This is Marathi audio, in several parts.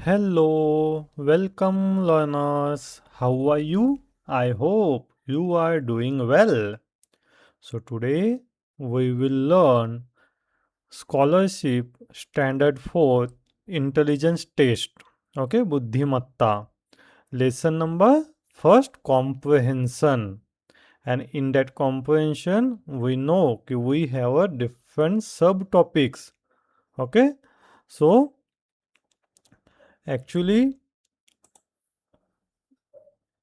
Hello, welcome learners. How are you? I hope you are doing well. So today we will learn scholarship standard 4 intelligence test. Okay, Buddhimatta. Lesson number first comprehension. And in that comprehension we know we have a different subtopics. Okay, so actually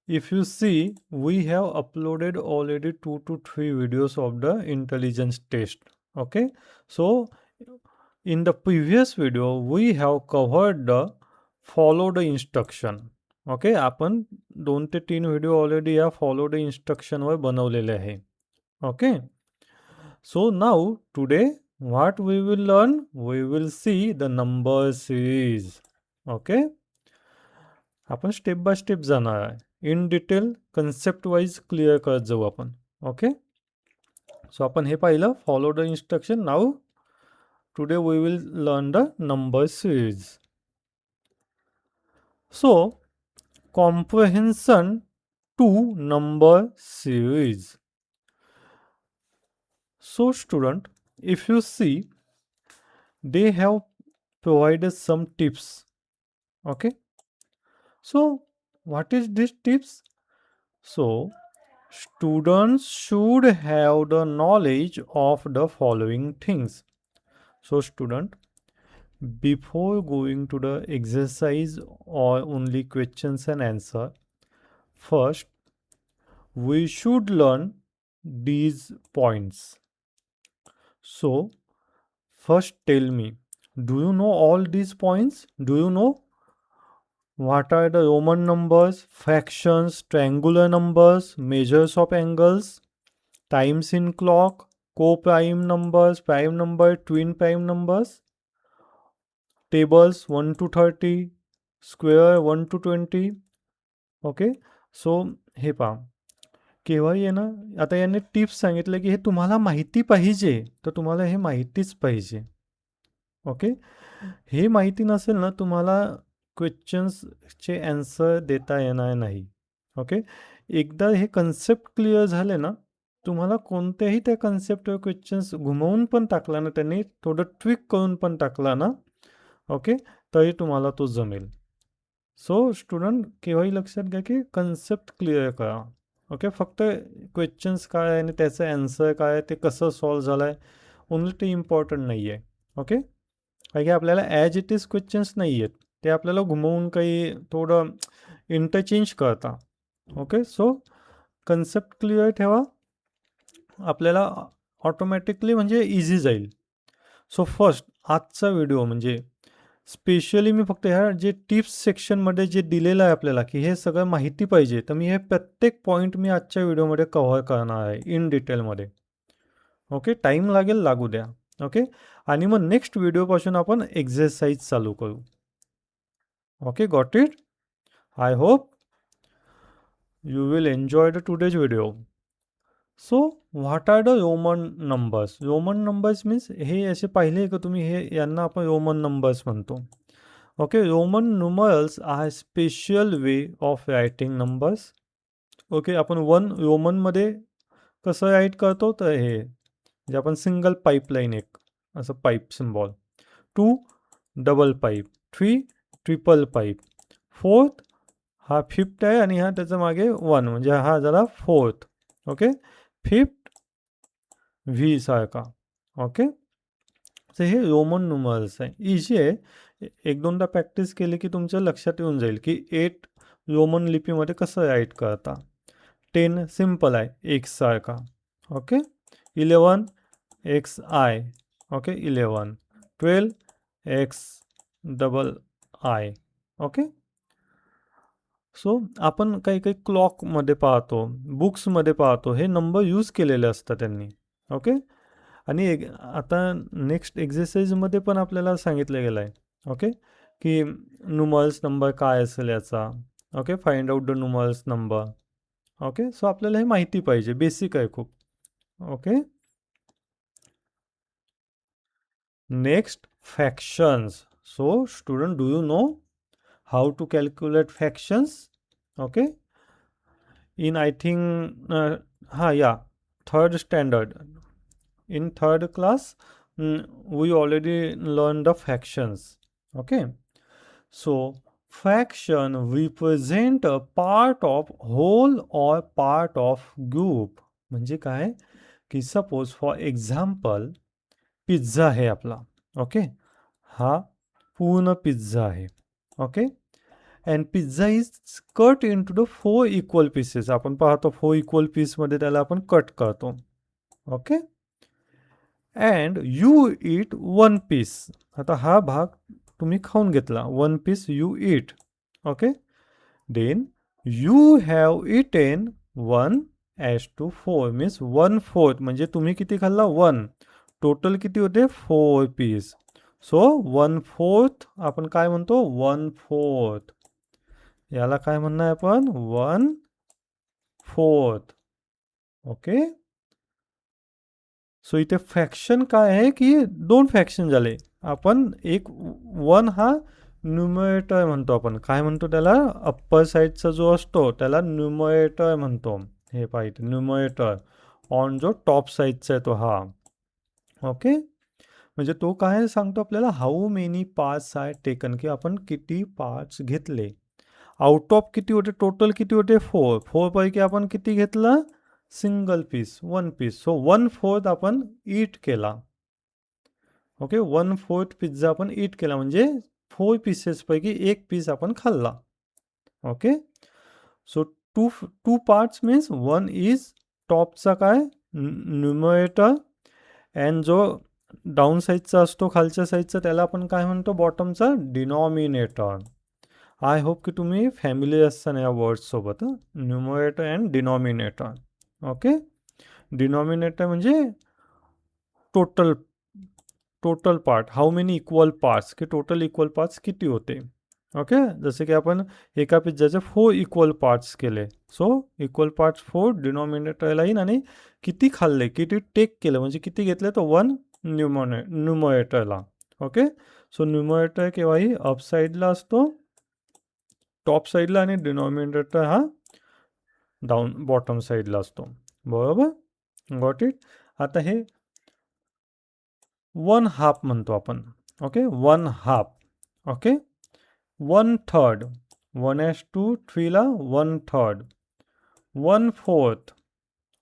if you see, we have uploaded already 2 to 3 videos of the intelligence test. Okay, so in the previous video, we have covered the follow the instruction. Okay, आपण 2 ते 3 व्हिडिओ ऑलरेडी या फॉलो द इन्स्ट्रक्शनवर बनवलेले आहे. Okay, so now today what we will learn? We will see the number series. Okay, आपण स्टेप बाय स्टेप जाणार आहे in detail concept wise clear करत जाऊ आपण. ओके, सो आपण हे पाहिलं follow the instruction. Now today we will learn the number series. So comprehension to number series. So student, if you see, they have provided some tips. Okay, so what is these tips? So students should have the knowledge of the following things. So student, before going to the exercise or only questions and answer, first we should learn these points. So first tell me, do you know all these points? Do you know what are the Roman numbers, fractions, triangular numbers, measures of angles, times in clock, co-prime numbers, prime number, twin prime numbers, tables 1 to 30, square 1 to 20. Okay, so हे पहा केव्हाही आहे ना, आता याने टिप्स सांगितले की हे तुम्हाला माहिती पाहिजे तर तुम्हाला हे माहितीच पाहिजे. ओके, हे माहिती नसेल ना तुम्हाला क्वेश्चन्सचे ॲन्सर देता येणार नाही. ओके, एकदा हे कन्सेप्ट क्लिअर झाले ना, तुम्हाला कोणत्याही त्या कन्सेप्टवर क्वेश्चन्स घुमवून पण टाकला ना त्यांनी, थोडं ट्विक करून पण टाकला ना, ओके, तरी तुम्हाला तो जमेल. सो स्टुडंट केव्हाही लक्षात घ्या की कन्सेप्ट क्लिअर करा. ओके, फक्त क्वेश्चन्स काय आहे आणि त्याचं ॲन्सर काय आहे, ते कसं सॉल्व झालं आहे, ओन्ली ते इम्पॉर्टंट नाही आहे. ओके, कारण की आपल्याला ॲज इट इज क्वेश्चन्स नाही आहेत, ते आपल्याला घुमवून काही थोडं इंटरचेंज करता. ओके, सो कन्सेप्ट क्लिअर ठेवा, आपल्याला ऑटोमॅटिकली म्हणजे इझी जाईल. सो फर्स्ट आजचा व्हिडिओ म्हणजे स्पेशली मी फक्त ह्या जे टिप्स सेक्शनमध्ये जे दिलेलं आहे आपल्याला की हे सगळं माहिती पाहिजे, तर मी हे प्रत्येक पॉईंट मी आजच्या व्हिडिओमध्ये कव्हर करणार आहे इन डिटेलमध्ये. ओके, टाईम लागेल, लागू द्या. ओके, आणि मग नेक्स्ट व्हिडिओपासून आपण एक्झरसाइज चालू करू. Okay, got it? I hope you will enjoy the today's video. So what are the Roman numbers? Roman numbers means हे असे पाहिले का तुम्ही, हे यांना आपण रोमन नंबर्स म्हणतो. Okay, Roman numerals are special way of writing numbers. Okay, आपण 1 रोमनमध्ये कसं राईट करतो, तर हे म्हणजे आपण सिंगल पाईपलाईन, एक असं pipe symbol, 2 double pipe, 3 triple pipe, 4 हा 5th आहे आणि हा त्याच्या मागे 1 म्हणजे हा झाला 4th. ओके, 5th व्ही सारखा. ओके, तर हे रोमन न्यूमरल्स आहे, इझी आहे. एक दोनदा प्रॅक्टिस केली की तुमच्या लक्षात येऊन जाईल की 8 रोमन लिपीमध्ये कसं राईट करता. 10 सिम्पल आहे, एक्स सारखा. Okay, 11 X I. Okay, 11, 12 x double I. Okay, so आपण काही काही क्लॉकमध्ये पाहतो, बुक्समध्ये पाहतो, हे नंबर यूज केलेले असतात त्यांनी. ओके, आणि एक आता नेक्स्ट एक्झरसाइजमध्ये पण आपल्याला सांगितलं गेलं आहे. ओके, की न्यूमरल्स नंबर काय असेल याचा. Okay, find out the numerals number. Okay, so आपल्याला हे माहिती पाहिजे, बेसिक आहे खूप. Okay, next fractions. So student, do you know how to calculate fractions. Okay, in I think yeah, third standard, in third class, we already learned the fractions. Okay, so fraction represent a part of whole or part of group. म्हणजे काय की सपोज फॉर एक्झाम्पल पिझ्झा आहे आपला. ओके, हा पूर्ण पिझ्झा आहे. Okay, and pizza is cut into the 4 equal pieces. आपण पाहतो 4 इक्वल पीसमध्ये त्याला आपण कट करतो. Okay, and you eat 1 piece. आता हा भाग तुम्ही खाऊन घेतला, 1 piece you eat. Okay, then you have eaten 1:4 means 1/4. म्हणजे तुम्ही किती खाल्ला? 1. टोटल किती होते? 4 पीस. सो 1/4 आपण काय म्हणतो? 1/4. याला काय म्हणणार आपण? 1/4. ओके, सो इथे फ्रॅक्शन काय आहे की 2 फ्रॅक्शन झाले. आपण एक 1 हा न्यूमरेटर म्हणतो. आपण काय म्हणतो त्याला? अप्पर साईडचा जो असतो त्याला न्यूमरेटर म्हणतो. हे पाहिजे न्यूमरेटर. ऑन जो टॉप साईडचा आहे तो हा. ओके, म्हणजे तो काय सांगतो आपल्याला? How many parts are taken, की आपण किती पार्ट्स घेतले. आउट ऑफ किती होते? टोटल किती होते? 4. 4 पैकी आपण किती घेतलं? Single piece, 1 piece. सो 1/4 आपण ईट केला. ओके, 1/4 पिझ्झा आपण ईट केला म्हणजे 4 पीसेसपैकी 1 पीस आपण खाल्ला. Okay, so two parts means 1 is टॉपचा काय? न्यूमरेटर, अँड जो डाऊन साईडचा असतो खालच्या साईडचा त्याला आपण काय म्हणतो? बॉटमचा डिनॉमिनेटर. आय होप की तुम्ही फॅमिली असताना या वर्ड्ससोबत. Numerator and denominator. Okay, denominator म्हणजे total total part. How many equal parts, की टोटल इक्वल पार्ट्स किती होते. ओके, जसे की आपण एका पिझ्झाचे 4 इक्वल पार्ट्स केले. सो इक्वल पार्ट्स 4 डिनॉमिनेटरला येईन, आणि किती खाल्ले, किती टेक केलं म्हणजे किती घेतले, तो 1 न्यूमरेटरला. ओके, सो न्यूमरेटर केव्हाही अप साईडला असतो, टॉप साईडला, आणि डिनॉमिनेटर हा डाऊन बॉटम साईडला असतो. बरोबर, गॉट इट. आता हे 1/2 म्हणतो आपण. ओके, 1/2. ओके, 1/3. 1:3 ला 1/3. 1/4.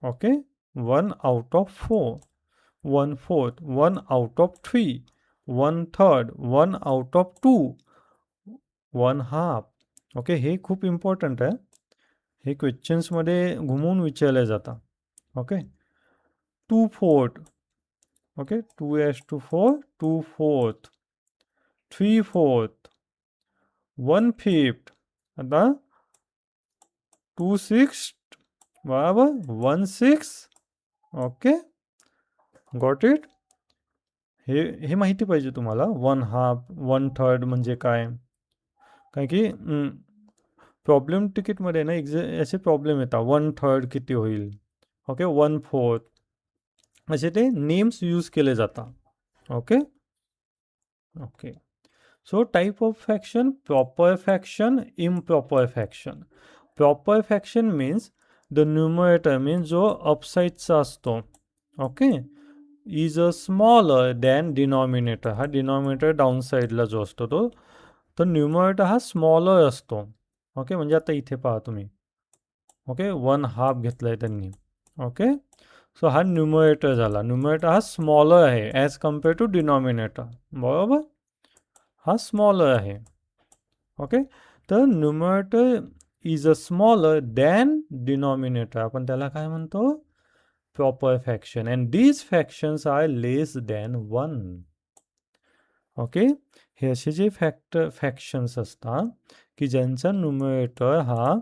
Okay, 1 out of 4. 1/4. 1 out of 3. 1/3. 1 out of 2. 1/2. Okay, हे खूप इम्पॉर्टंट आहे. हे क्वेश्चन्समध्ये घुमवून विचारले जातात. ओके, 2/4. ओके, 2:4. 2/4. 3/4. 1/5. आता 2/6. बराबर, 1/6. Okay, got it. हे माहिती पाहिजे तुम्हाला. 1/2, 1/3 म्हणजे काय. काय की प्रॉब्लेम तिकीटमध्ये ना असे प्रॉब्लेम येतात. 1/3 किती होईल. ओके, 1/4 असे ते नेम्स यूज केले जातात. Okay, okay. So type of fraction: proper fraction, improper fraction. Proper fraction means the numerator means जो अपसाईडचा असतो. Okay, is a smaller than denominator. हा डिनॉमिनेटर डाऊन साईडला जो असतो तो, तर न्यूमरेटर हा स्मॉलर असतो. ओके, म्हणजे आता इथे पहा तुम्ही. ओके, 1/2 घेतलाय त्यांनी. ओके, सो हा न्यूमरेटर झाला. न्यूमरेटर हा स्मॉलर आहे ॲज कम्पेअर टू डिनॉमिनेटर. बरोबर, हा स्मॉलर आहे. ओके, तर numerator is a smaller than denominator. आपण त्याला काय म्हणतो? Proper fraction. And these fractions are less than 1. Okay, हे असे जे फ्रॅक्शन्स असतात की ज्यांचा न्यूमरेटर हा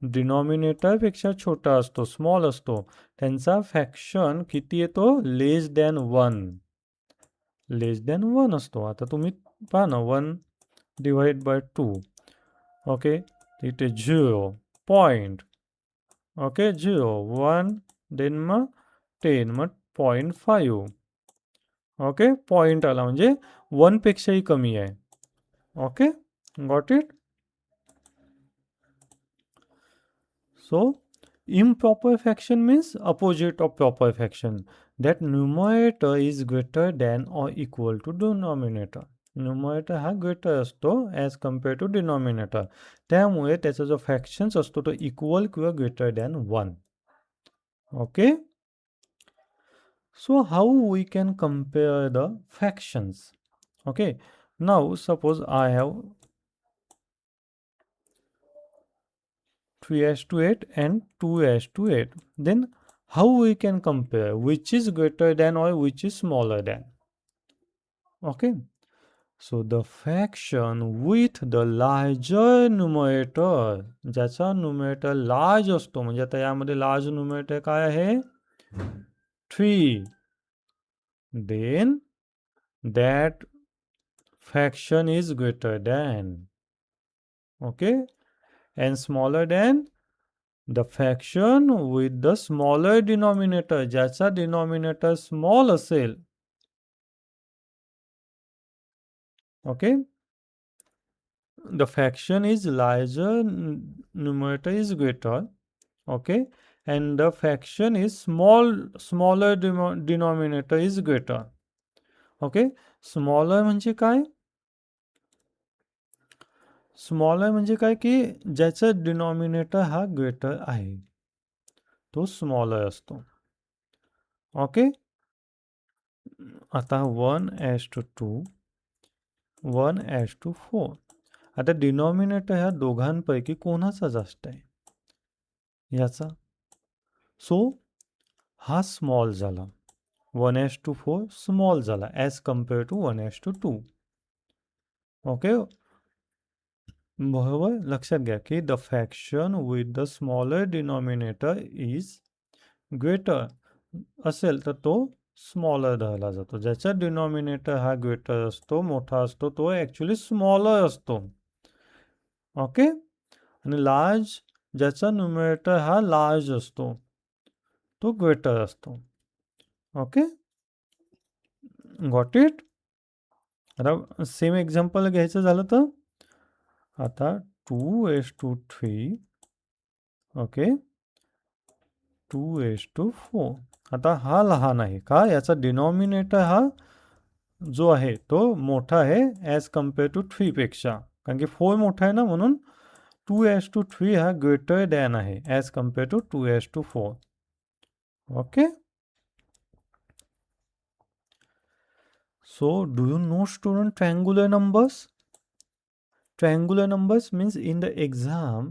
डिनॉमिनेटरपेक्षा छोटा असतो, स्मॉल असतो, त्यांचा फ्रॅक्शन किती येतो? लेस दॅन 1. लेस दॅन 1 असतो. आता तुम्ही पहा ना, 1/2. ओके, इथे 0 पॉईंट. ओके, 0 1, देन मग 10, मग 0.5. ओके, पॉईंट आला म्हणजे 1 पेक्षाही कमी आहे. Okay, got it. So improper fraction means opposite of proper fraction. That numerator is greater than or equal to denominator. Numerator हा ग्रेटर असतो ॲज कम्पेअर टू डिनॉमिनेटर. त्यामुळे त्याचा जो फ्रॅक्शन्स असतो तो इक्वल किंवा greater than 1. Okay. So how we can compare the fractions? Okay. Now suppose I have 3:8 and 2:8. Then how we can compare which is greater than or which is smaller than? Okay. So the fraction with the larger numerator, ज्याचा numerator large असतो, म्हणजे आता यामध्ये large numerator काय आहे? 3. Then that fraction is greater than. Okay. And smaller than the fraction with the smaller denominator, ज्याचा denominator small असेल. Okay. The fraction is larger, numerator is greater. Okay. And the fraction is smaller denominator is greater. Okay. Smaller म्हणजे काय? स्मॉलर म्हणजे काय की ज्याचा डिनॉमिनेटर हा ग्रेटर आहे तो स्मॉलर असतो. ओके. आता 1:2 1:4. आता डिनॉमिनेटर ह्या दोघांपैकी कोणाचा जास्त आहे? याचा. सो हा स्मॉल झाला. 1:4 स्मॉल झाला ॲज कम्पेअर टू 1:2. ओके. बरोबर. लक्षात घ्या की the fraction with the smaller denominator is greater असेल तर तो स्मॉलर धरला जातो. ज्याचा डिनॉमिनेटर हा ग्रेटर असतो, मोठा असतो, तो ॲक्च्युली स्मॉलर असतो. ओके. आणि लार्ज ज्याचा न्यूमरेटर हा लार्ज असतो तो ग्रेटर असतो. ओके. Got it. आता सेम एक्झाम्पल घ्यायचं झालं तर आता 2:3. ओके. 2:4. आता हा लहान आहे का? याचा डिनॉमिनेटर हा जो आहे तो मोठा आहे ॲज कम्पेअर टू 3 पेक्षा. कारण की 4 मोठा आहे ना, म्हणून 2:3 हा ग्रेटर दॅन आहे as compare to 2:4. Okay. So do you know student triangular numbers? Triangular numbers means in the exam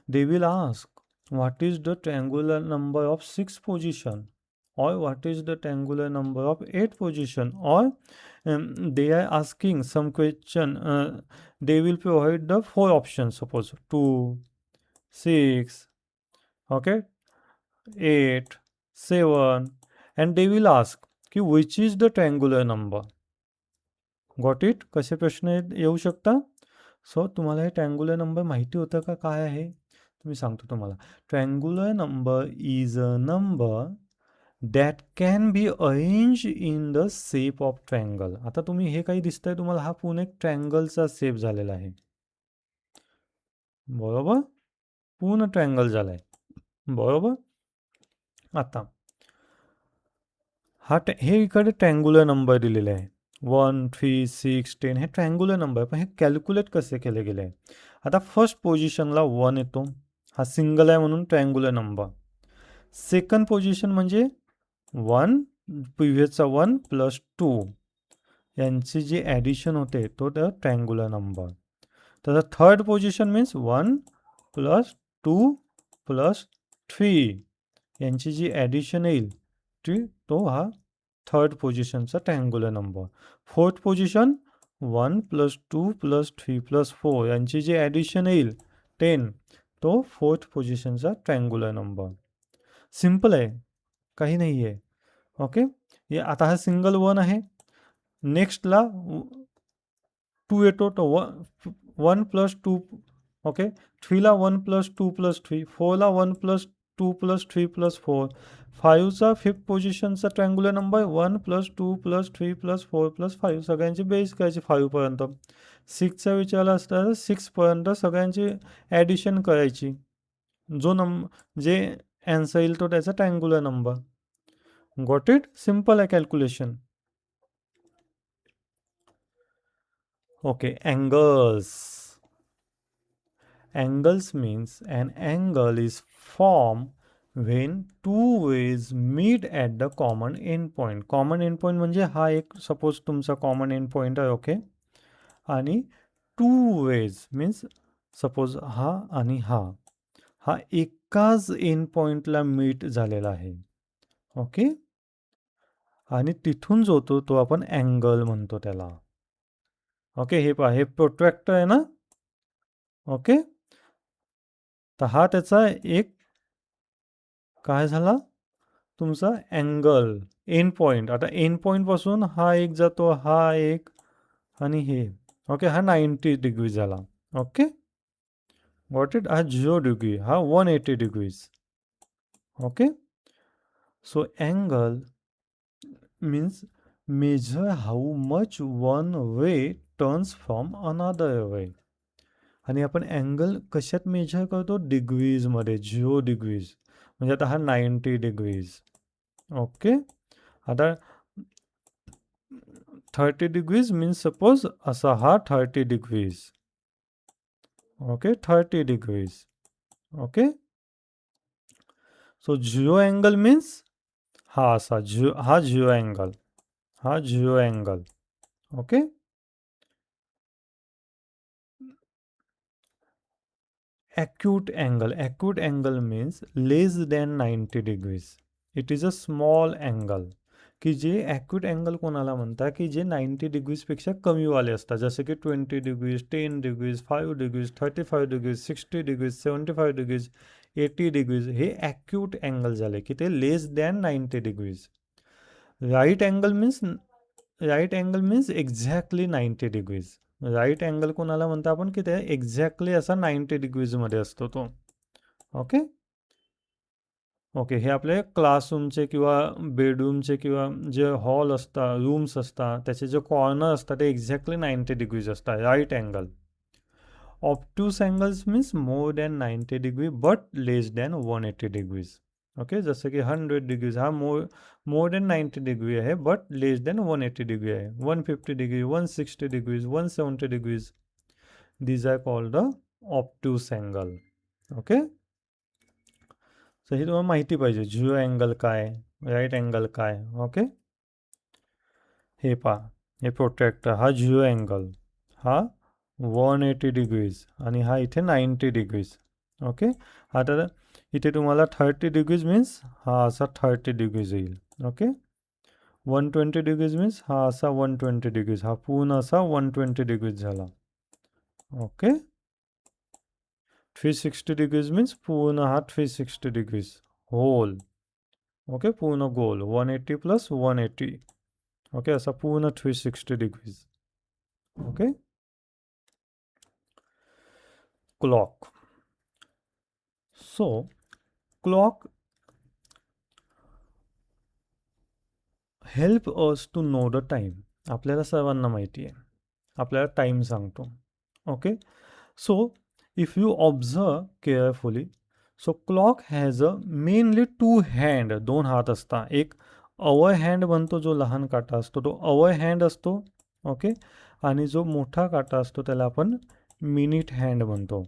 they will ask what is the triangular number of 6 position, or what is the triangular number of 8 position, or they are asking some question, they will provide the 4 options, suppose 2, 6, okay, 8, 7, and they will ask की which is the triangular number. Got it. कसे प्रश्न येऊ शकता? सो तुम्हाला हे ट्रँग्युलर नंबर माहिती होतं का काय आहे? मी सांगतो तुम्हाला. Triangular number is a number that can be arrange in the shape of triangle. आता तुम्ही हे काही दिसतंय तुम्हाला, हा पूर्ण एक ट्रँगलचा शेप झालेला आहे. बरोबर. पूर्ण ट्रँगल झालाय. बरोबर. आता हे इकडे ट्रँग्युलर नंबर दिलेले आहे 1, 3, 6, 10. हे ट्रँग्युलर नंबर, पण हे कॅल्क्युलेट कसे केले गेले आहे? आता फर्स्ट पोझिशनला 1 येतो, हा सिंगल आहे म्हणून ट्रँग्युलर नंबर. सेकंड पोझिशन म्हणजे 1, प्रिव्हियसचा 1 प्लस 2 यांची जी ॲडिशन होते तो द ट्रँग्युलर नंबर. तर third position means 1 plus 2 plus 3 यांची जी ॲडिशन येईल तो हा थर्ड पोझिशनचा triangular number. Fourth position 1 plus 2 plus 3 plus 4 यांची जी ॲडिशन येईल 10, तो फोर्थ पोझिशनचा ट्रँग्युलर नंबर. सिम्पल आहे, काही नाही आहे. ओके. आता हा सिंगल 1 आहे. नेक्स्टला 2 येतो, तो 1 प्लस 2. ओके. 3ला 1 प्लस 2 प्लस 3. 4ला 1 प्लस 2 प्लस 3 प्लस 4. 5चा फिफ्थ पोझिशनचा triangular number 1 plus 2 plus 3 plus 4 plus 5. सगळ्यांची बेरीज करायची 5 पर्यंत. 6चा विचारला असता 6 पर्यंत सगळ्यांची ॲडिशन करायची. जो जे आन्सर येईल तो त्याचा triangular number. Got it? Simple आहे calculation. Okay, angles. Angles means an angle is formed when two ways meet at the common endpoint. Common endpoint म्हणजे हा एक सपोज तुमचा कॉमन एंड पॉइंट आहे. ओके, आणि टू वेज मीन्स सपोज हा आणि हा हा एकाच एंड पॉइंटला मीट झालेला आहे. ओके, आणि तिथून जो तो आपण अँगल म्हणतो त्याला. ओके, हे पहा, हे प्रोट्रॅक्टर आहे ना. ओके, तर हा त्याचा एक काय झाला तुमचा अँगल एंड पॉइंट. आता एंड पॉइंट पासून हा एक जातो, हा एक, आणि हे. ओके, हा 90 डिग्री झाला. Okay, got it? हा 0 डिग्री, हा 180 degrees. Okay, so angle means measure how much one way turns from another way. आणि आपण अँगल कशात मेजर करतो? डिग्रीजमध्ये. 0 डिग्रीज म्हणजे आता हा 90 डिग्रीज. ओके, आता 30 डिग्रीज मीन्स सपोज असा हा 30 degrees. Okay, 30 degrees. Okay, so 0 angle means हा असा हा 0 अँगल, हा 0 angle. Okay, acute angle means less than 90 degrees. It is a small angle. की जे ॲक्यूट अँगल कोणाला म्हणतात की जे 90 डिग्रीजपेक्षा कमीवाले असतात, जसे की 20 degrees, 10 degrees, 5 degrees, 35 degrees, 60 degrees, 75 degrees, 80 degrees. हे ॲक्यूट अँगल झाले की ते less than 90 degrees. Right angle means exactly 90 degrees. Right angle कोणाला म्हणतो आपण की ते एक्झॅक्टली असा 90 डिग्रीजमध्ये असतो तो. ओके, ओके, हे आपले क्लासरूमचे किंवा बेडरूमचे किंवा जे हॉल असतात, रूम्स असतात, त्याचे जे कॉर्नर असतात ते एक्झॅक्टली 90 डिग्रीज असतात. Right angle. Obtuse angles means more than 90 degree but less than 180 degrees. Okay, जसं की 100 डिग्रीज हा मोर दॅन 90 डिग्री आहे बट लेस दॅन 180 डिग्री आहे. 150 degree, 160 degrees, 170 degrees. these are called the obtuse angle. Okay, तर हे तुम्हाला माहिती पाहिजे. 0 अँगल काय, राईट अँगल काय. ओके, हे पहा, हे प्रोट्रॅक्टर हा 0 अँगल, हा 180 डिग्रीज आणि हा इथे 90 डिग्रीज. ओके, आता इथे तुम्हाला 30 डिग्रीज मीन्स हा असा 30 डिग्रीज येईल. ओके, 120 डिग्रीज मीन्स हा असा 120 डिग्रीज, हा पूर्ण असा 120 डिग्रीज झाला. ओके, 360 डिग्रीज मीन्स पूर्ण हा 360 डिग्रीज होल. ओके, पूर्ण गोल 180 प्लस 180. ओके, असा पूर्ण 360 degrees. Okay, clock. So clock help us to know the time. आपल्याला सर्वांना माहिती आहे, आपल्याला टाईम सांगतो. Okay, so if you observe carefully, so clock has a mainly two hand, दोन हात असतात. एक अवर हँड बनतो, जो लहान काटा असतो तो अवर हँड असतो. ओके, आणि जो मोठा काटा असतो त्याला आपण मिनिट हँड म्हणतो.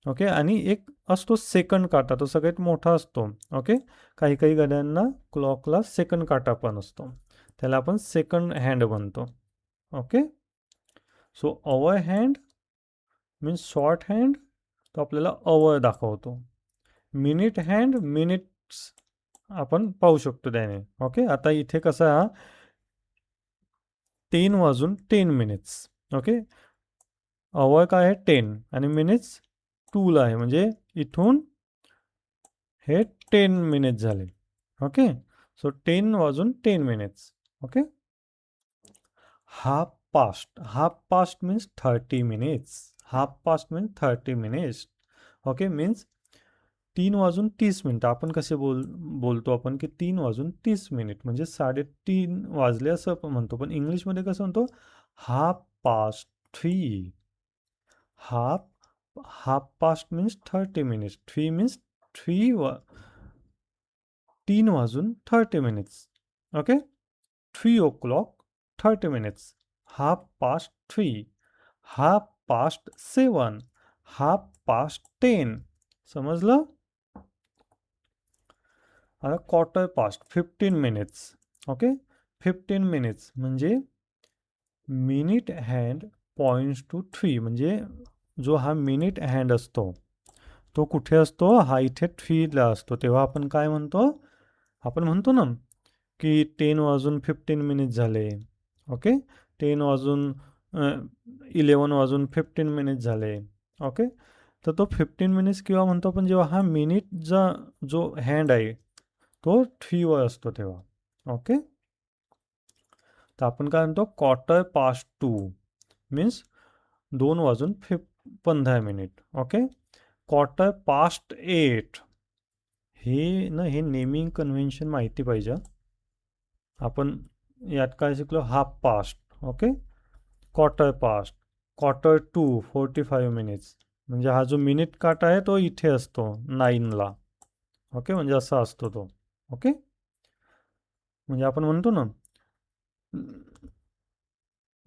ओके, आणि एक असतो सेकंड काटा, तो सगळ्यात मोठा असतो. ओके, काही काही घड्यांना क्लॉकला सेकंड काटा पण असतो, त्याला आपण सेकंड हँड म्हणतो. Okay, so our hand means short hand, तो आपल्याला अवर दाखवतो. मिनिट हँड मिनिट्स आपण पाहू शकतो त्याने. ओके, आता इथे कसं हा 10 वाजून 10 मिनिट्स. ओके, अवर काय आहे 10 आणि मिनिट्स 2 आहे, म्हणजे इथून हे 10 मिनिट्स झाले. ओके, सो 10 वाजून 10 minutes. Okay, half past means 30 minutes. Half past means 30 minutes. Okay, means 3 वाजून 30 मिनिटं. आपण कसे बोलतो आपण की 3 वाजून 30 मिनिट म्हणजे 3:30 वाजले असं आपण म्हणतो, पण इंग्लिशमध्ये कसं म्हणतो? Half past 3. Half half past means 30 minutes, 3 means 3 वाजून 30 मिनिट्स. ओके. 3 o'clock 30 minutes. 3:30. 7:30. 10:30. समजलं? आता quarter past 15 minutes. Okay. 15 minutes म्हणजे मिनिट हँड पॉइंट्स टू 3 म्हणजे जो हा मिनिट हँड असतो तो कुठे असतो? हा इथे 3ला असतो. तेव्हा आपण काय म्हणतो? आपण म्हणतो ना की 10 वाजून 15 मिनिट्स झाले. ओके. 10 वाजून 11 वाजून 15 मिनिट्स झाले. ओके. तर तो 15 मिनिट्स किंवा म्हणतो आपण जेव्हा हा मिनिटचा जो हँड आहे तो 3वर असतो तेव्हा. ओके. तर आपण काय म्हणतो? quarter past 2 मीन्स 2 वाजून 15 मिनिट. ओके. quarter past 8 हे ना हे नेमिंग कन्व्हेन्शन माहिती पाहिजे. आपण यात काय शिकलो? Half past. Okay. quarter past. quarter to 45 minutes म्हणजे हा जो मिनिट काटा आहे तो इथे असतो 9ला. ओके. म्हणजे असा असतो तो. ओके. म्हणजे आपण म्हणतो ना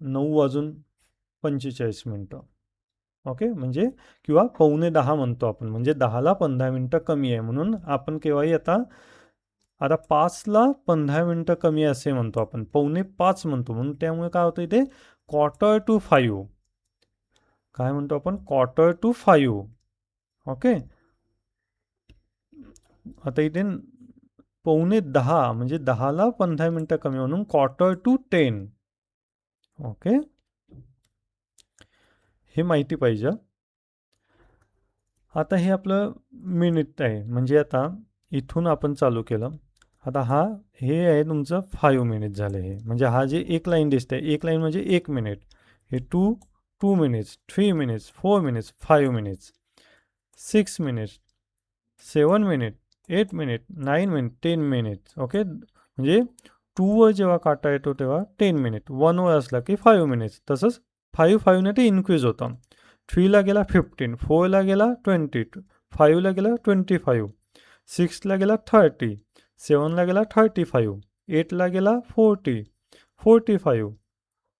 9:45 ओके. म्हणजे किंवा 9:45 म्हणतो आपण म्हणजे 10ला 15 मिनटं कमी आहे म्हणून आपण केव्हाही आता 5ला 15 मिनटं कमी असे म्हणतो आपण 4:45 म्हणतो म्हणून त्यामुळे काय होतं इथे quarter to 5 काय म्हणतो आपण quarter to 5. ओके. आता इथे 9:45 म्हणजे 10ला 15 मिनटं कमी म्हणून quarter to 10. ओके. हे माहिती पाहिजे. आता हे आपलं मिनिट आहे म्हणजे आता इथून आपण चालू केलं. आता हे आहे तुमचं 5 मिनिट झाले हे म्हणजे हा जे एक लाईन दिसते एक लाईन म्हणजे 1 मिनिट. हे 2 minutes 3 minutes 4 minutes 5 minutes 6 minutes 7 minute 8 minute 9 minute 10 minutes. Okay. म्हणजे 2वर जेव्हा काटा येतो तेव्हा 10 मिनिट 1वर असला की 5 मिनिट्स तसंच 5 ने ते इन्क्रीज होतं. 3ला गेला 15 4ला गेला 20 5ला गेला 25 6ला गेला 30 7ला गेला 35 8ला गेला 40 45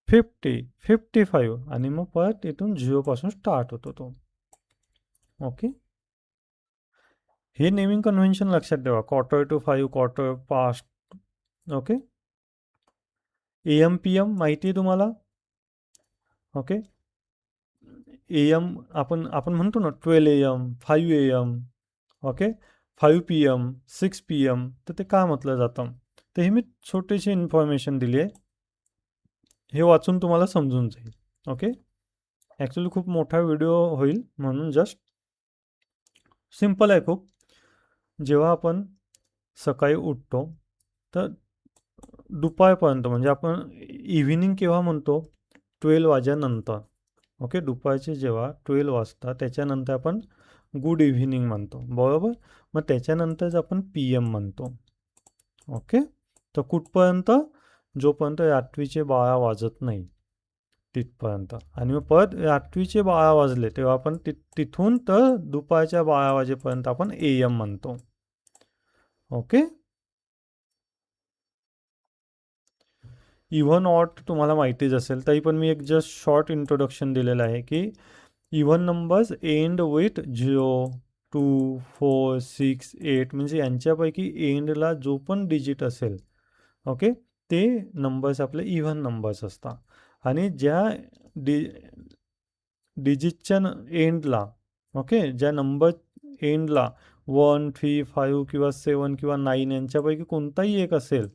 50 55 आणि मग परत इथून 0 पासून स्टार्ट होतो तो. ओके. हे नेमिंग कन्व्हेन्शन लक्षात ठेवा. quarter to 5 quarter past. Okay. AM PM माहिती आहे तुम्हाला? ओके. AM आपण म्हणतो ना 12 AM 5 AM. Okay. 5 PM 6 PM तर ते काय म्हटलं जातं? तर हे मी छोटीशी इन्फॉर्मेशन दिली आहे. हे वाचून तुम्हाला समजून जाईल. ओके. ॲक्च्युली खूप मोठा व्हिडिओ होईल म्हणून जस्ट सिम्पल आहे खूप. जेव्हा आपण सकाळी उठतो तर दुपारपर्यंत म्हणजे आपण इव्हिनिंग केव्हा म्हणतो? 12 वाजेनंतर. ओके. दुपारचे जेव्हा 12 वाजता त्याच्यानंतर आपण गुड इव्हिनिंग म्हणतो. बरोबर? मग त्याच्यानंतरच आपण PM म्हणतो. ओके. तर कुठपर्यंत? जोपर्यंत रात्रीचे 12 वाजत नाही तिथपर्यंत. आणि मग परत रात्रीचे 12 वाजले तेव्हा आपण तिथून तर दुपारच्या 12 वाजेपर्यंत आपण AM म्हणतो. ओके. इव्हन ऑड तुम्हाला माहितीच असेल तरी पण मी एक जस्ट शॉर्ट इंट्रोडक्शन दिलेलं आहे की इव्हन नंबर्स एंड विथ 0 2 4 6 8 म्हणजे यांच्यापैकी एंडला जो पण डिजिट असेल ओके ते नंबर्स आपले इव्हन नंबर्स असतात आणि ज्या डिजिटच्या एंडला ओके ज्या नंबर एंडला 1 3 5 किंवा 7 किंवा 9 यांच्यापैकी कोणताही एक असेल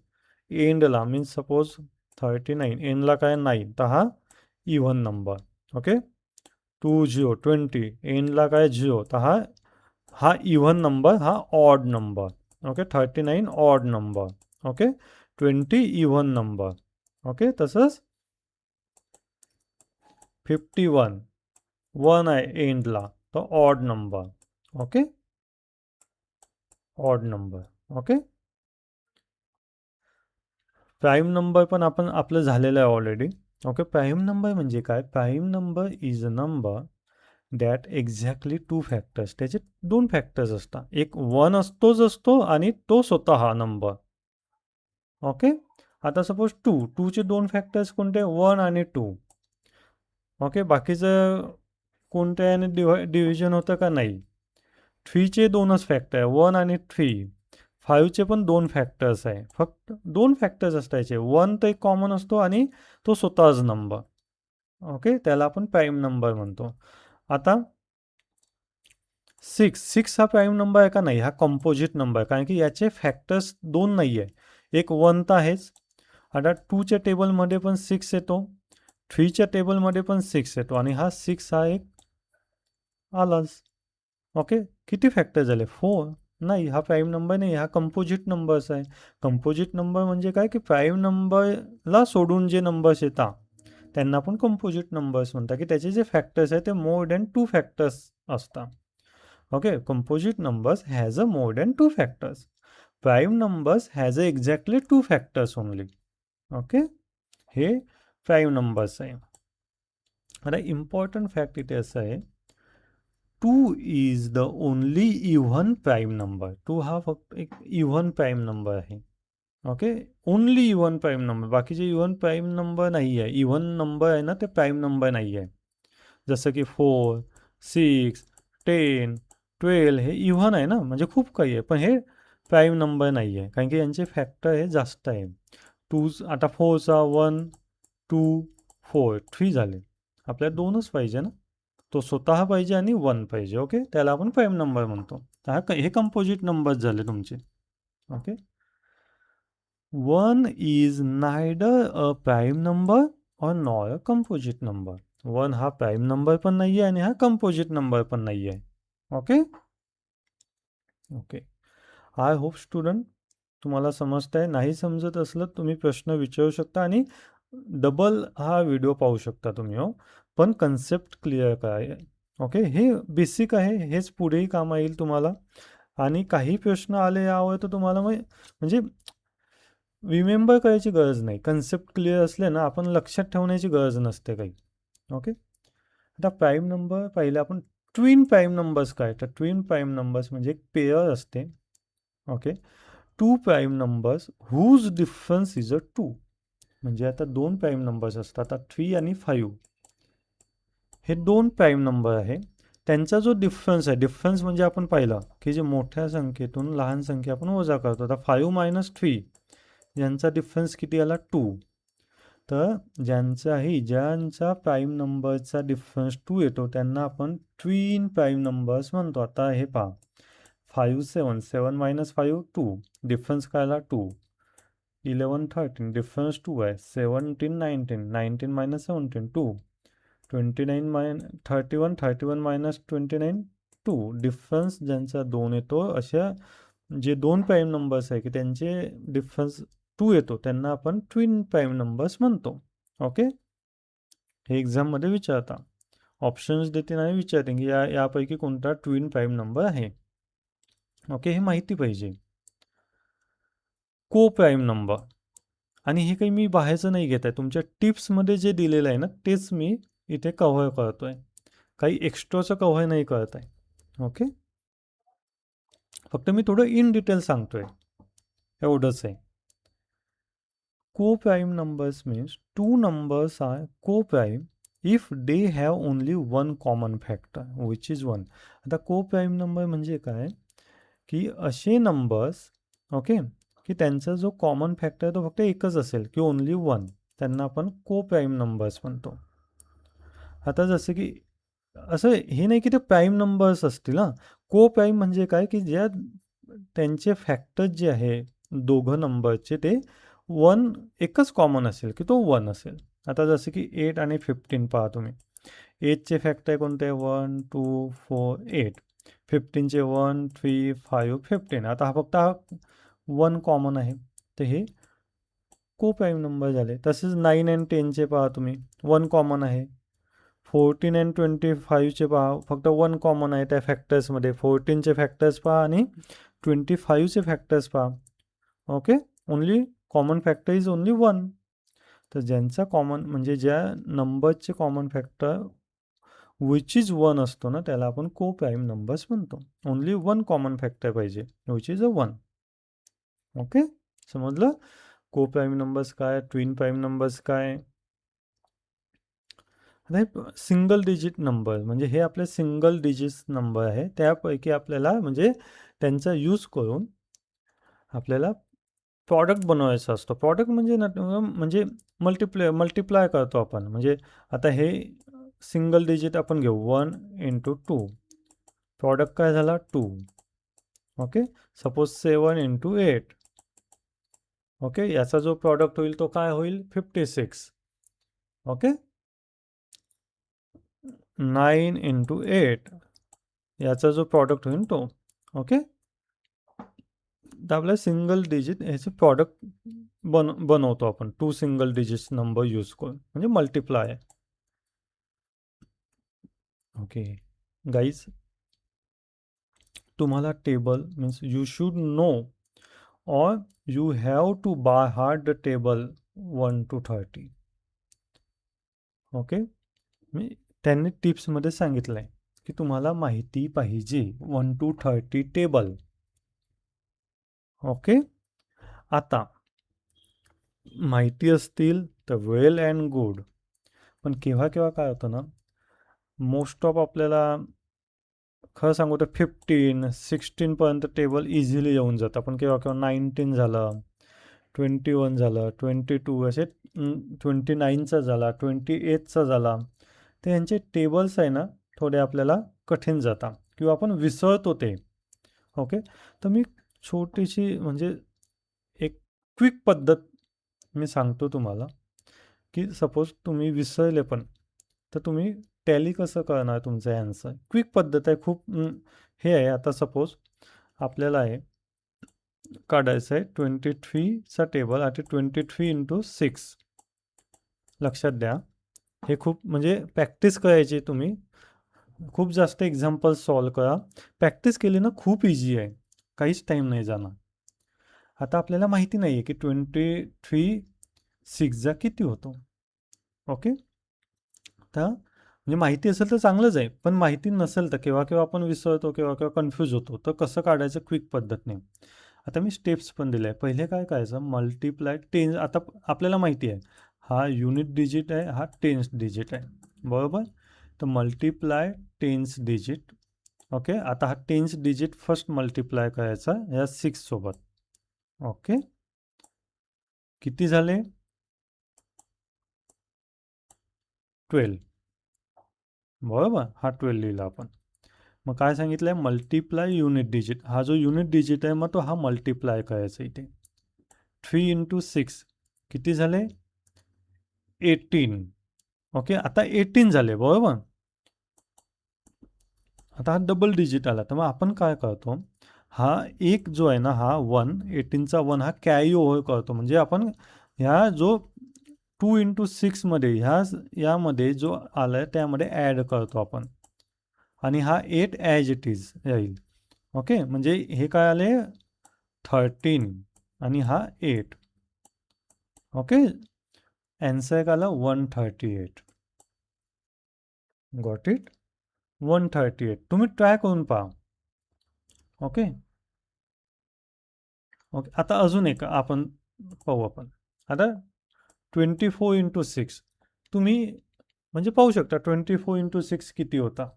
एंडला मीन्स सपोज 39 एंडला काय 9 तर हा इव्हन नंबर. ओके. 20 20 एंडला काय 0 तर हा इव्हन नंबर हा odd number. Okay. 39 odd number. Okay. 20 even number. Okay. तसंच 51 1 आहे एंडला तर odd number. Okay. Odd number. Okay. Prime number पण आपलं झालेलं आहे ऑलरेडी. ओके. प्राईम नंबर म्हणजे काय? Prime number is a number that exactly 2 factors. त्याचे 2 फॅक्टर्स असतात. एक 1 असतो आणि तो स्वतः नंबर. ओके. आता सपोज 2 चे 2 फॅक्टर्स कोणते? 1 आणि 2. ओके. बाकीचं कोणत्याने डिव्हिजन होतं का? नाही. 3 चे 2च फॅक्टर आहे, 1 आणि 3. 5 चे पण 2 फॅक्टर्स आहे. फक्त 2 फॅक्टर्स असतायचे. 1 तर एक कॉमन असतो आणि तो स्वतःच नंबर. ओके. त्याला आपण प्राईम नंबर म्हणतो. आता 6 हा प्राईम नंबर आहे का? नाही. हा कंपोजिट नंबर आहे. कारण की याचे फॅक्टर्स 2 नाही आहे. एक 1 तर आहेच. आता 2च्या टेबलमध्ये पण 6 येतो. 3च्या टेबलमध्ये पण 6 येतो आणि हा 6 हा एक आलाच. ओके. किती फॅक्टर झाले? 4. नाही, हा प्राईम नंबर नाही. हा कंपोजिट नंबर्स आहे. कंपोजिट नंबर म्हणजे काय? की प्राईम नंबरला सोडून जे नंबर्स येतात त्यांना आपण कंपोजिट नंबर्स म्हणतात, की त्याचे जे फॅक्टर्स आहेत ते मोर दॅन 2 फॅक्टर्स असतात. Okay. Composite numbers has a more than 2 factors. Prime numbers has a exactly 2 factors only. Okay. हे प्राईम नंबर्स आहे. आता इम्पॉर्टंट फॅक्ट इथे असं आहे, 2 is the only even prime number. 2 हा फक्त एक इव्हन प्राईम नंबर आहे. Okay. Only even prime number. बाकीचे इव्हन प्राईम नंबर नाही आहे. इव्हन नंबर आहे ना, ते प्राईम नंबर नाही आहे. जसं की 4, 6, 10, 12 हे इव्हन आहे ना, म्हणजे खूप काही आहे. पण हे प्राईम नंबर नाही आहे. कारण की यांचे फॅक्टर हे जास्त आहे. 2 आता 4चा 1, 2, 4, 3 झाले. आपल्याला 2च पाहिजे ना. तो स्वतः पाहिजे आणि 1 पाहिजे. ओके. त्याला आपण प्राईम नंबर म्हणतो. तर हे कंपोजिट नंबर्स झाले तुमचे. Okay. 1 is neither a prime number or nor a composite number. 1 हा प्राईम नंबर पण नाही आहे आणि हा कंपोजिट नंबर पण नाही आहे. Okay. Okay. I hope student तुम्हाला समजत आहे. नाही समजत असलं तुम्ही प्रश्न विचारू शकता आणि डबल हा व्हिडिओ पाहू शकता तुम्ही. हो, पण कन्सेप्ट क्लिअर करा. ओके. हे बेसिक आहे. हेच पुढेही कामा येईल तुम्हाला. आणि काही प्रश्न आले यावर तर तुम्हाला म्हणजे रिमेंबर करायची गरज नाही. कन्सेप्ट क्लिअर असले ना, आपण लक्षात ठेवण्याची गरज नसते काही. ओके. आता प्राईम नंबर पाहिले आपण. ट्विन प्राईम नंबर्स काय? तर ट्विन प्राईम नंबर्स म्हणजे एक पेअर असते. Okay. 2 prime numbers whose difference is a 2. म्हणजे आता 2 प्राईम नंबर्स असतात. आता 3 आणि 5 हे 2 प्राईम नंबर आहे. त्यांचा जो डिफरन्स आहे, डिफरन्स म्हणजे आपण पाहिलं की जे मोठ्या संख्येतून लहान संख्या आपण वजा करतो. आता 5 - 3 यांचा डिफरन्स किती आला? 2. तर ज्यांचा प्राईम नंबरचा डिफरन्स 2 येतो त्यांना आपण ट्विन प्राईम नंबर्स म्हणतो. आता हे पहा, 5 7 7 - 5 2. डिफरन्स काय आला? 2. 11 13 डिफरन्स 2 आहे. 17 19 19 - 17 2. 29 31 31 - 29 2. डिफरन्स ज्यांचा 2 येतो, अशा जे 2 प्राईम नंबर्स आहे की त्यांचे डिफरन्स 2 येतो त्यांना आपण ट्विन प्राईम नंबर्स म्हणतो. ओके. हे एक्झाममध्ये विचारता. ऑप्शन्स देते आणि विचारते की यापैकी कोणता ट्विन प्राईम नंबर आहे. ओके. हे माहिती पाहिजे. को प्राईम नंबर. आणि हे काही मी बाहेरचं नाही घेत आहे. तुमच्या टिप्समध्ये जे दिलेलं आहे ना, तेच मी इथे कव्हर करतोय. काही एक्स्ट्राचं कव्हर नाही करत आहे. ओके. फक्त मी थोडं इन डिटेल सांगतोय. एवढंच आहे. Co-prime numbers means two numbers are co-prime if they have only one common factor, which is 1. आता co-prime number म्हणजे काय? की असे नंबर्स, ओके, की त्यांचा जो कॉमन फॅक्टर तो फक्त एकच असेल की ओनली 1. त्यांना आपण को-प्राईम नंबर्स म्हणतो. आता जसं की असं हे नाही की ते प्राईम नंबर्स असतील हां. को-प्राईम म्हणजे काय? की ज्या त्यांचे फॅक्टर्स जे आहे दोघं नंबरचे ते 1 एकच कॉमन असेल की तो 1 असेल. आता जसं की 8 आणि 15 पहा तुम्ही. 8चे फॅक्टर कोणते? 1 2 4 8. 15चे 1 3 5 15. आता हा फक्त 1 कॉमन आहे. तर हे को-प्राईम नंबर झाले. तसेच 9 आणि 10चे पहा तुम्ही, 1 कॉमन आहे. 14 आणि 25चे पहा, फक्त 1 कॉमन आहे त्या फॅक्टर्समध्ये. 14चे फॅक्टर्स पहा आणि 25चे फॅक्टर्स पहा. Okay. Only common factor is only 1. तर ज्यांचा कॉमन म्हणजे ज्या नंबरचे common factor which is one असतो ना त्याला आपण को प्राईम नंबर्स म्हणतो. ओनली वन कॉमन फॅक्टर पाहिजे, which is a one. Okay, समजलं? को प्राईम नंबर्स काय, ट्विन प्राईम नंबर्स काय. आता हे सिंगल डिजिट नंबर म्हणजे हे आपले सिंगल डिजिट नंबर आहे, त्यापैकी आपल्याला म्हणजे त्यांचा यूज करून आपल्याला प्रॉडक्ट बनवायचा असतो. प्रॉडक्ट म्हणजे म्हणजे मल्टिप्लाय करतो आपण. म्हणजे आता हे सिंगल डिजिट आपण घेऊ 1 × 2, प्रॉडक्ट काय झाला 2. Okay, suppose 7 × 8. ओके, याचा जो प्रॉडक्ट होईल तो काय होईल 56. ओके, 9 × 8 याचा जो प्रॉडक्ट होईल तो. ओके, तर आपल्या सिंगल डिजिट ह्याचे प्रॉडक्ट बनवतो आपण 2 सिंगल डिजिट्स नंबर यूज करून, म्हणजे मल्टिप्लाय. ओके गाईज, तुम्हाला table means you should know or you have to by heart the table 1 to 30. Okay, मी त्यांनी टिप्समध्ये सांगितलं आहे की तुम्हाला माहिती पाहिजे 1 to 30 टेबल. ओके, आता माहिती असतील तर वेल अँड गुड, पण केव्हा केव्हा काय होतं ना, मोस्ट ऑफ आपल्याला खरं सांगू तर 15-16पर्यंत टेबल इझिली येऊन जातं. पण केव्हा केव्हा 19 झालं, 21 झालं, 22 असे 29चा झाला, 28चा झाला, तर यांचे टेबल्स आहे ना थोडे आपल्याला कठीण जातात किंवा आपण विसरतो ते. ओके, तर मी छोटीशी म्हणजे एक क्विक पद्धत मी सांगतो तुम्हाला की सपोज तुम्ही विसरले पण, तर तुम्ही टॅली कसं करणार तुमचं ॲन्सर. क्विक पद्धत आहे खूप. हे आहे, आता सपोज आपल्याला आहे काढायचं आहे 23चा टेबल. आता 23 × 6. लक्षात द्या, हे खूप म्हणजे प्रॅक्टिस करायची. तुम्ही खूप जास्त एक्झाम्पल सॉल्व करा. प्रॅक्टिस केली ना खूप इझी आहे, काहीच टाईम नाही जाणार. आता आपल्याला माहिती नाही आहे की 23 6 किती होतो. ओके, तर म्हणजे माहिती असेल तर चांगलंच आहे, पण माहिती नसेल तर केव्हा केव्हा आपण विसरतो, केव्हा केव्हा कन्फ्यूज होतो. तर कसं काढायचं क्विक पद्धतने, आता मी स्टेप्स पण दिले आहे. पहिले काय करायचं, मल्टिप्लाय 10. आता आपल्याला माहिती आहे हा युनिट डिजिट आहे, हा टेन्स डिजिट आहे, बरोबर. तर मल्टिप्लाय टेन्स डिजिट. ओके, आता हा टेन्स डिजिट फर्स्ट मल्टिप्लाय करायचा या 6 सोबत. ओके, किती झाले 12, बरोबर. हा 12 लिहिला आपण. मग काय सांगितलं आहे, मल्टिप्लाय युनिट डिजिट. हा जो युनिट डिजिट आहे मग तो हा मल्टिप्लाय करायचा इथे. 3 × 6 किती झाले 18. ओके, आता 18 झाले, बरोबर. आता हा डबल डिजिट आला, तर मग आपण काय करतो, हा एक जो आहे ना हा 1, 18चा 1 हा कॅरी ओव्हर करतो. म्हणजे आपण ह्या जो 2 × 6 मध्ये यामध्ये जो आला आहे त्यामध्ये ॲड करतो आपण, आणि हा 8 ॲज इट इज राहील. ओके, म्हणजे हे काय आले 13 आणि हा 8. ओके, ॲन्सर आला 138. Got it, 138. तुम्ही ट्राय करून पहा. ओके ओके, आता अजून एक आपण पाहू. आपण आता 24 × 6 तुम्ही म्हणजे पाहू शकता 24 × 6 किती होता.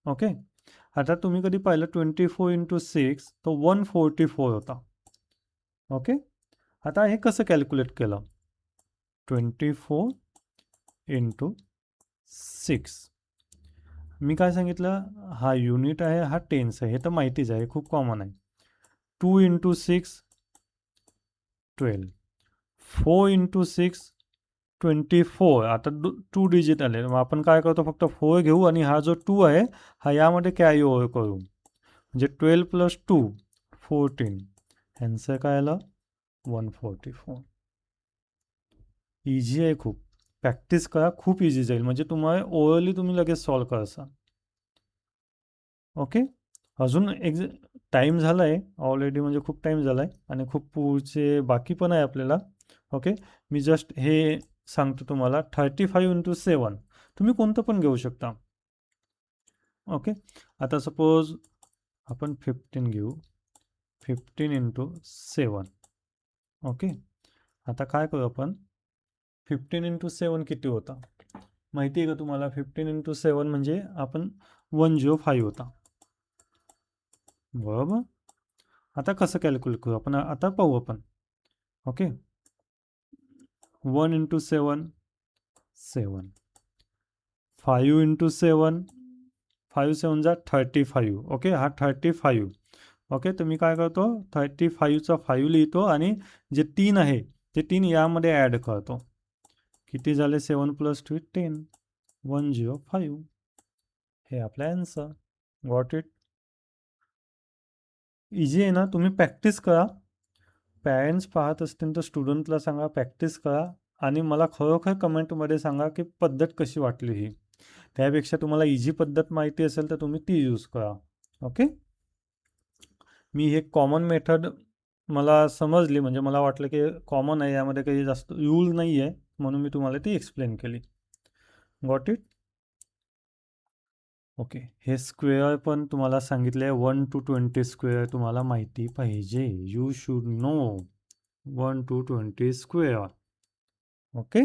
ओके, आता तुम्ही कधी पाहिलं 24 × 6 तो 144 होता. ओके, आता हे कसं कॅल्क्युलेट केलं, 24 × 6. मी काय सांगितलं, हा युनिट आहे, हा टेन्स आहे, हे तर माहितीच आहे, खूप कॉमन आहे. 2 × 6 12, 4 × 6 24. आता 2 डिजिट आले, मग आपण काय करतो, फक्त 4 घेऊ आणि हा जो 2 आहे हा यामध्ये कॅरी ओव्हर करू. म्हणजे 12 + 2 14. ॲन्सर काय आलं 144. इझी आहे खूप. प्रॅक्टिस करा, खूप इझी जाईल. म्हणजे तुम्हाला ओव्हरली तुम्ही लगेच सॉल्व कराल. ओके, अजून टाईम झाला आहे ऑलरेडी, म्हणजे खूप टाईम झाला आहे आणि खूप पुढचे बाकी पण आहे आपल्याला. ओके, मी जस्ट हे सांगतो तुम्हाला 35 × 7. तुम्ही कोणतं पण घेऊ शकता. ओके. आता सपोज आपण 15 घेऊ. 15 इंटू 7. ओके. आता काय करू आपण, 15 इंटू 7 किती होता माहिती आहे का तुम्हाला? 15 इंटू 7 म्हणजे आपण 105 होता, बरोबर. आता कसं कॅल्क्युलेट करू आपण, आता पाहू आपण. ओके. 1 इंटू 7 7, 5 इंटू 7 5 7 जा 35. ओके, हा 35. ओके, तर मी काय करतो, 35चा 5 लिहितो आणि जे 3 आहे ते 3 यामध्ये ॲड करतो. किती झाले, 7 प्लस 2 10, 105. हे आपला आन्सर. Got it. इझी आहे ना, तुम्ही प्रॅक्टिस करा. पॅरेंट्स पाहत असतील तर स्टुडंटला सांगा प्रॅक्टिस करा आणि मला खरोखर कमेंटमध्ये सांगा की पद्धत कशी वाटली ही. त्यापेक्षा तुम्हाला इझी पद्धत माहिती असेल तर तुम्ही ती यूज करा. ओके. मी हे कॉमन मेथड मला समजली, म्हणजे मला वाटलं की कॉमन आहे, यामध्ये काही जास्त रूल नाही आहे, म्हणून मी तुम्हाला ती एक्सप्लेन केली. Got it. ओके. हे स्क्वेअर पण तुम्हाला सांगितले आहे, 1 to 20 स्क्वेअर तुम्हाला माहिती पाहिजे. You should know 1 to 20 square. Okay.